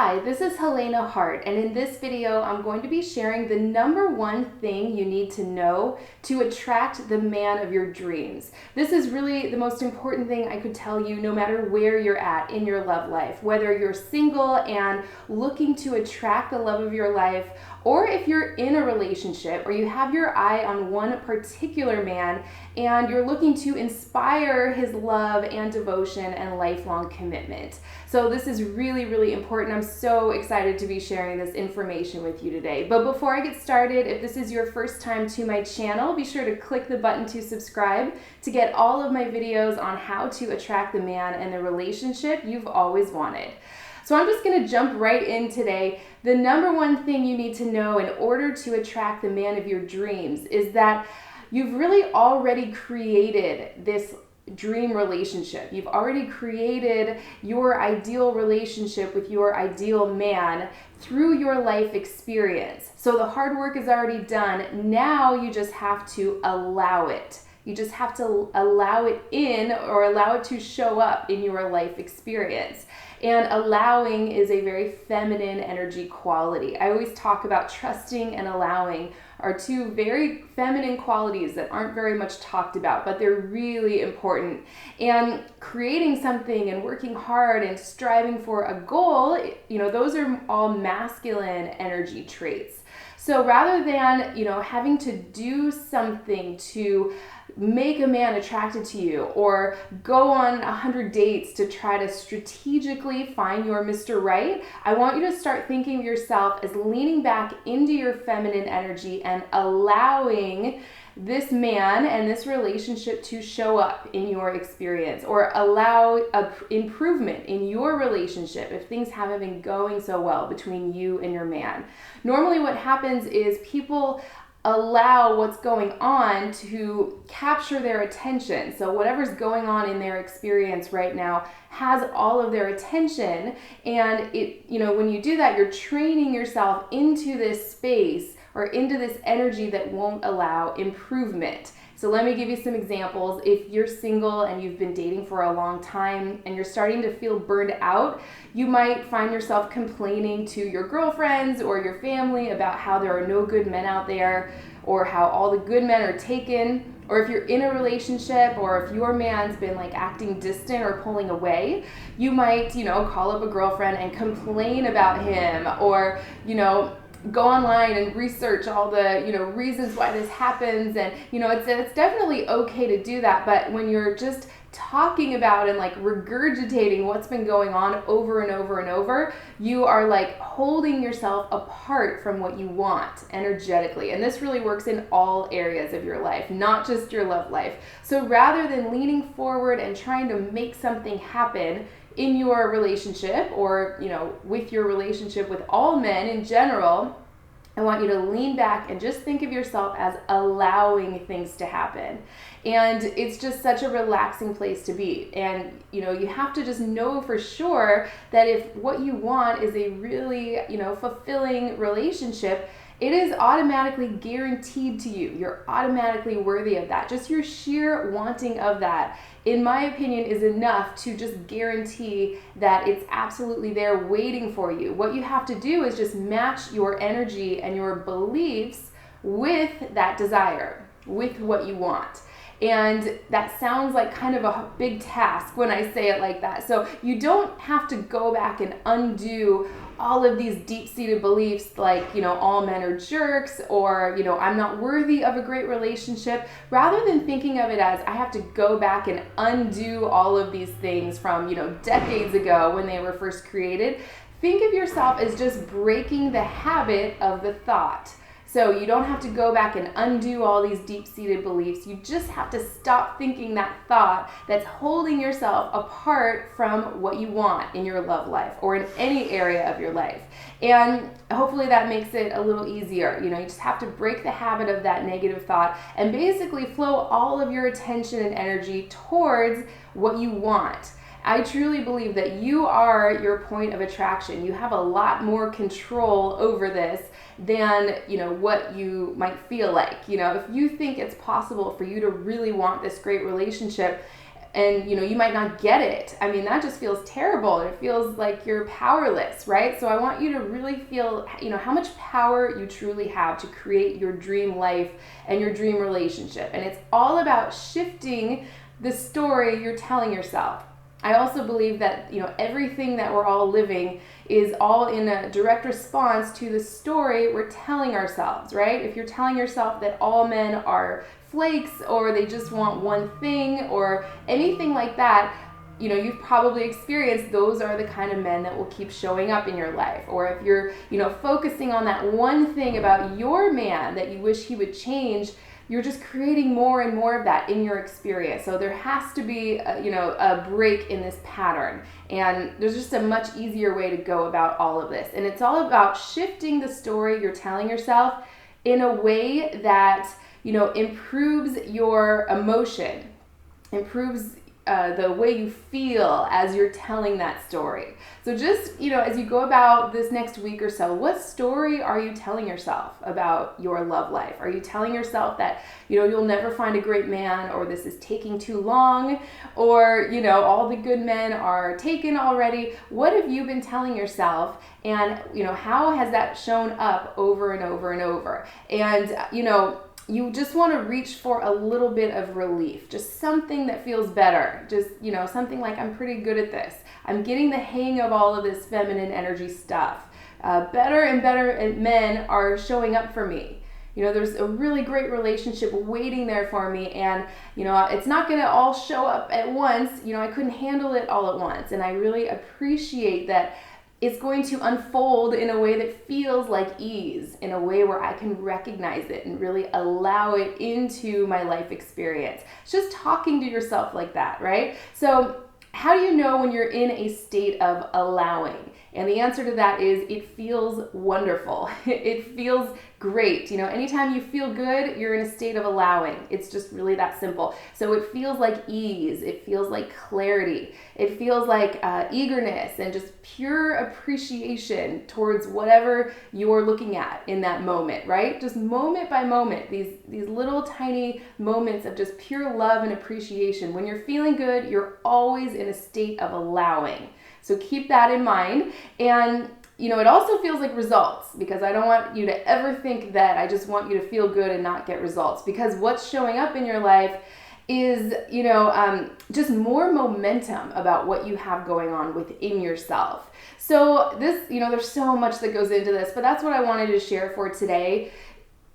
Hi, this is Helena Hart, and in this video, I'm going to be sharing the number one thing you need to know to attract the man of your dreams. This is really the most important thing I could tell you no matter where you're at in your love life, whether you're single and looking to attract the love of your life, or if you're in a relationship or you have your eye on one particular man and you're looking to inspire his love and devotion and lifelong commitment. So this is really, really important. I'm so excited to be sharing this information with you today. But before I get started, if this is your first time to my channel, be sure to click the button to subscribe to get all of my videos on how to attract the man and the relationship you've always wanted. So I'm just going to jump right in today. The number one thing you need to know in order to attract the man of your dreams is that you've really already created this dream relationship. You've already created your ideal relationship with your ideal man through your life experience. So the hard work is already done. Now you just have to allow it. You just have to allow it in, or allow it to show up in your life experience. And allowing is a very feminine energy quality. I always talk about trusting and allowing are two very feminine qualities that aren't very much talked about, but they're really important. And creating something and working hard and striving for a goal, those are all masculine energy traits. So rather than, having to do something to make a man attracted to you or go on 100 dates to try to strategically find your Mr. Right, I want you to start thinking of yourself as leaning back into your feminine energy and allowing this man and this relationship to show up in your experience, or allow a improvement in your relationship if things haven't been going so well between you and your man. Normally what happens is people allow what's going on to capture their attention. So whatever's going on in their experience right now has all of their attention, and when you do that, you're training yourself into this space or into this energy that won't allow improvement. So let me give you some examples. If you're single and you've been dating for a long time and you're starting to feel burned out, you might find yourself complaining to your girlfriends or your family about how there are no good men out there, or how all the good men are taken. Or if you're in a relationship, or if your man's been acting distant or pulling away, you might, call up a girlfriend and complain about him, or, go online and research all the, reasons why this happens. And, it's definitely okay to do that. But when you're just talking about and regurgitating what's been going on over and over and over, you are holding yourself apart from what you want energetically. And this really works in all areas of your life, not just your love life. So rather than leaning forward and trying to make something happen in your relationship, or with your relationship with all men in general, I want you to lean back and just think of yourself as allowing things to happen. And it's just such a relaxing place to be. And you have to just know for sure that if what you want is a really fulfilling relationship, it is automatically guaranteed to you. You're automatically worthy of that. Just your sheer wanting of that, in my opinion, is enough to just guarantee that it's absolutely there waiting for you. What you have to do is just match your energy and your beliefs with that desire, with what you want. And that sounds like kind of a big task when I say it like that. So you don't have to go back and undo all of these deep-seated beliefs all men are jerks, or, I'm not worthy of a great relationship. Rather than thinking of it as I have to go back and undo all of these things from, decades ago when they were first created, think of yourself as just breaking the habit of the thought. So you don't have to go back and undo all these deep-seated beliefs. You just have to stop thinking that thought that's holding yourself apart from what you want in your love life or in any area of your life. And hopefully that makes it a little easier. You just have to break the habit of that negative thought and basically flow all of your attention and energy towards what you want. I truly believe that you are your point of attraction. You have a lot more control over this than, what you might feel like. If you think it's possible for you to really want this great relationship, and you might not get it. I mean, that just feels terrible. It feels like you're powerless, right? So I want you to really feel, how much power you truly have to create your dream life and your dream relationship. And it's all about shifting the story you're telling yourself. I also believe that, everything that we're all living is all in a direct response to the story we're telling ourselves, right? If you're telling yourself that all men are flakes, or they just want one thing, or anything like that, you've probably experienced those are the kind of men that will keep showing up in your life. Or if you're, focusing on that one thing about your man that you wish he would change, you're just creating more and more of that in your experience. So there has to be, a break in this pattern. And there's just a much easier way to go about all of this. And it's all about shifting the story you're telling yourself in a way that, improves your emotion, improves the way you feel as you're telling that story. So just, as you go about this next week or so, what story are you telling yourself about your love life? Are you telling yourself that, you'll never find a great man, or this is taking too long, or, all the good men are taken already? What have you been telling yourself? And, how has that shown up over and over and over? And, you just want to reach for a little bit of relief, just something that feels better. Just, something like, I'm pretty good at this. I'm getting the hang of all of this feminine energy stuff. Better and better men are showing up for me. There's a really great relationship waiting there for me, and, it's not going to all show up at once. I couldn't handle it all at once, and I really appreciate that it's going to unfold in a way that feels like ease, in a way where I can recognize it and really allow it into my life experience. It's just talking to yourself like that, right? So how do you know when you're in a state of allowing? And the answer to that is it feels wonderful. It feels great. Anytime you feel good, you're in a state of allowing. It's just really that simple. So it feels like ease. It feels like clarity. It feels like eagerness and just pure appreciation towards whatever you're looking at in that moment, right? Just moment by moment, these little tiny moments of just pure love and appreciation. When you're feeling good, you're always in a state of allowing. So keep that in mind. And, it also feels like results, because I don't want you to ever think that I just want you to feel good and not get results, because what's showing up in your life is, just more momentum about what you have going on within yourself. So this, there's so much that goes into this, but that's what I wanted to share for today.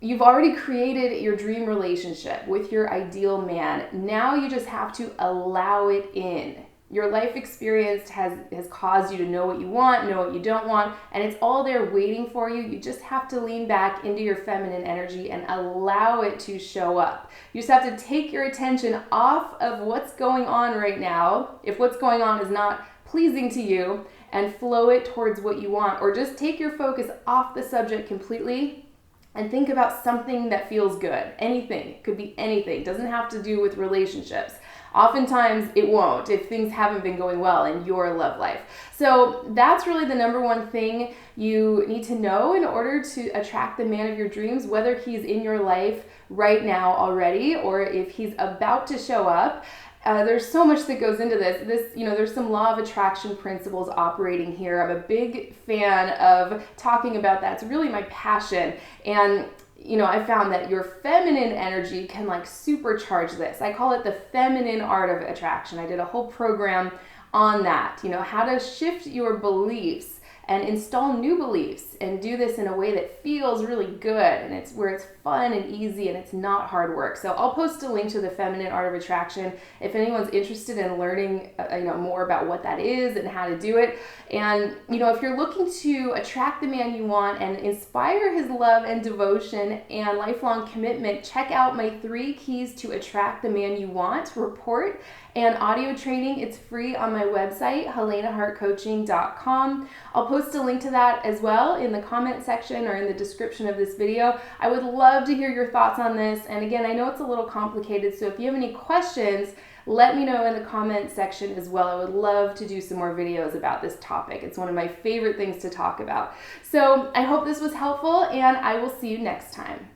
You've already created your dream relationship with your ideal man. Now you just have to allow it in. Your life experience has caused you to know what you want, know what you don't want, and it's all there waiting for you. You just have to lean back into your feminine energy and allow it to show up. You just have to take your attention off of what's going on right now, if what's going on is not pleasing to you, and flow it towards what you want. Or just take your focus off the subject completely and think about something that feels good. Anything. It could be anything. It doesn't have to do with relationships. Oftentimes it won't if things haven't been going well in your love life. So that's really the number one thing you need to know in order to attract the man of your dreams, whether he's in your life right now already or if he's about to show up. There's so much that goes into this. There's some law of attraction principles operating here. I'm a big fan of talking about that. It's really my passion. And I found that your feminine energy can supercharge this. I call it the feminine art of attraction. I did a whole program on that, how to shift your beliefs and install new beliefs and do this in a way that feels really good, and it's where it's fun and easy and it's not hard work. So I'll post a link to the feminine art of attraction if anyone's interested in learning more about what that is and how to do it. And if you're looking to attract the man you want and inspire his love and devotion and lifelong commitment, check out my 3 keys to attract the man you want report and audio training. It's free on my website, helenahartcoaching.com. I'll post a link to that as well in the comment section or in the description of this video. I would love to hear your thoughts on this. And again, I know it's a little complicated, so if you have any questions, let me know in the comment section as well. I would love to do some more videos about this topic. It's one of my favorite things to talk about. So I hope this was helpful, and I will see you next time.